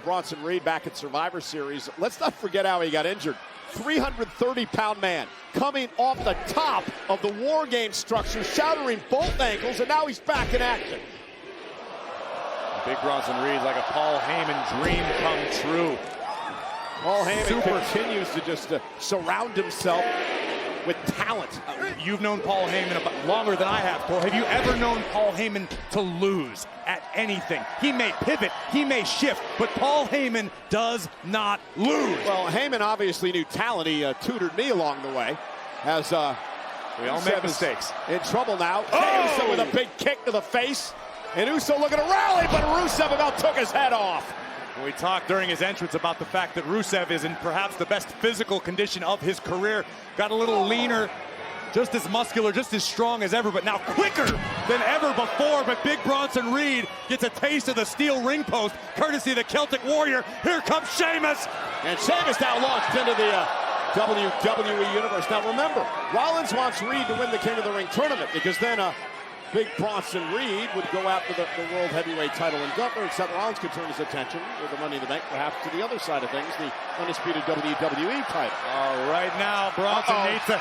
Bronson Reed back at Survivor Series. Let's not forget how he got injured. 330-pound man coming off the top of the War Games structure, shattering both ankles, and now he's back in action. Big Bronson Reed like a Paul Heyman dream come true. Paul Heyman continues to just surround himself with talent. You've known Paul Heyman about longer than I have, Cole. Have you ever known Paul Heyman to lose at anything? He may pivot, he may shift, but Paul Heyman does not lose. Well, Heyman obviously knew talent. He tutored me along the way. As we all make mistakes. In trouble now. Jey Uso with a big kick to the face. And Uso looking to rally, but Rusev about took his head off. We talked during his entrance about the fact that Rusev is in perhaps the best physical condition of his career. Got a little leaner, just as muscular, just as strong as ever, but now quicker than ever before. But Big Bronson Reed gets a taste of the steel ring post, courtesy of the Celtic Warrior. Here comes Sheamus. And Sheamus now launched into the WWE Universe. Now remember, Rollins wants Reed to win the King of the Ring tournament, because then Big Bronson Reed would go after the World Heavyweight title, and Gunther and Seth Rollins could turn his attention with the Money in the Bank, perhaps to the other side of things, the undisputed WWE title. Right now, Bronson needs to...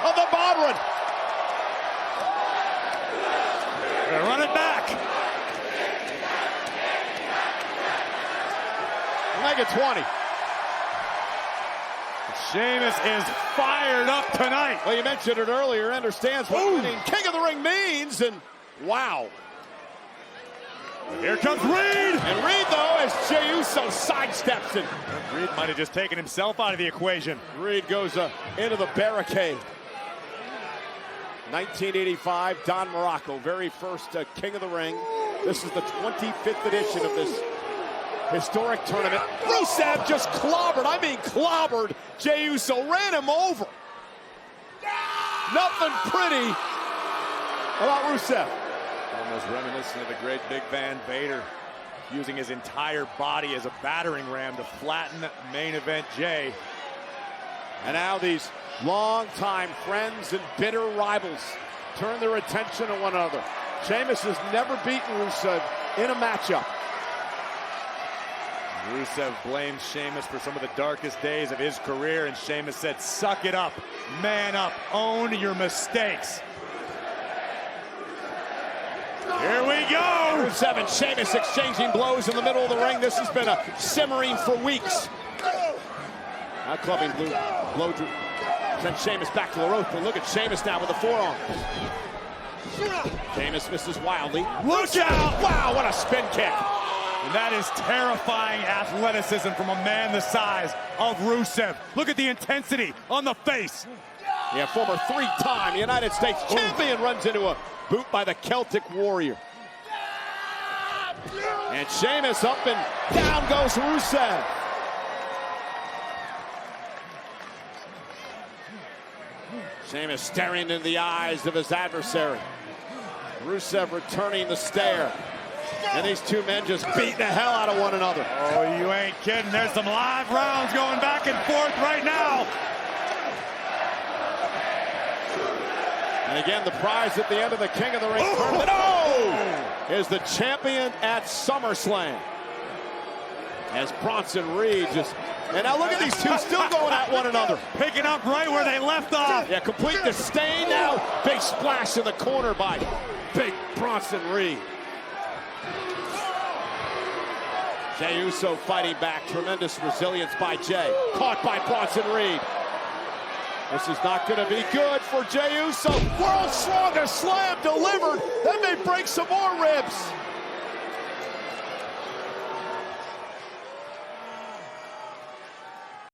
Of the Bodwin. Run it back. Make it 20. Sheamus is fired up tonight. Well, you mentioned it earlier. Understands what winning King of the Ring means, and wow. Here comes Reed. And Reed, though, as Jey Uso sidesteps it. Reed might have just taken himself out of the equation. Reed goes into the barricade. 1985, Don Morocco, very first King of the Ring. This is the 25th edition of this historic tournament. Rusev just clobbered Jey Uso, ran him over. Nothing pretty about Rusev. Almost reminiscent of the great Big Van Vader, using his entire body as a battering ram to flatten main event Jey. And now these longtime friends and bitter rivals turn their attention to one another. Sheamus has never beaten Rusev in a matchup. Rusev blames Sheamus for some of the darkest days of his career, and Sheamus said, suck it up, man up, own your mistakes. Here we go! Rusev and Sheamus exchanging blows in the middle of the ring. This has been simmering for weeks. Now clubbing blow sent Sheamus back to the rope, but look at Sheamus now with the forearm. Sheamus misses wildly. Look out! Wow, what a spin kick. And that is terrifying athleticism from a man the size of Rusev. Look at the intensity on the face. Yeah, former three-time United States champion runs into a boot by the Celtic Warrior. And Sheamus up and down goes Rusev. Sheamus staring into the eyes of his adversary. Rusev returning the stare. And these two men just beating the hell out of one another. Oh, you ain't kidding. There's some live rounds going back and forth right now. And again, the prize at the end of the King of the Ring tournament is the champion at SummerSlam. As Bronson Reed just... And now look at these two still going at one another. Picking up right where they left off. Yeah, complete disdain now. Big splash in the corner by Big Bronson Reed. Jey Uso fighting back. Tremendous resilience by Jey. Caught by Bronson Reed. This is not going to be good for Jey Uso. World's strongest slam delivered. That may break some more ribs.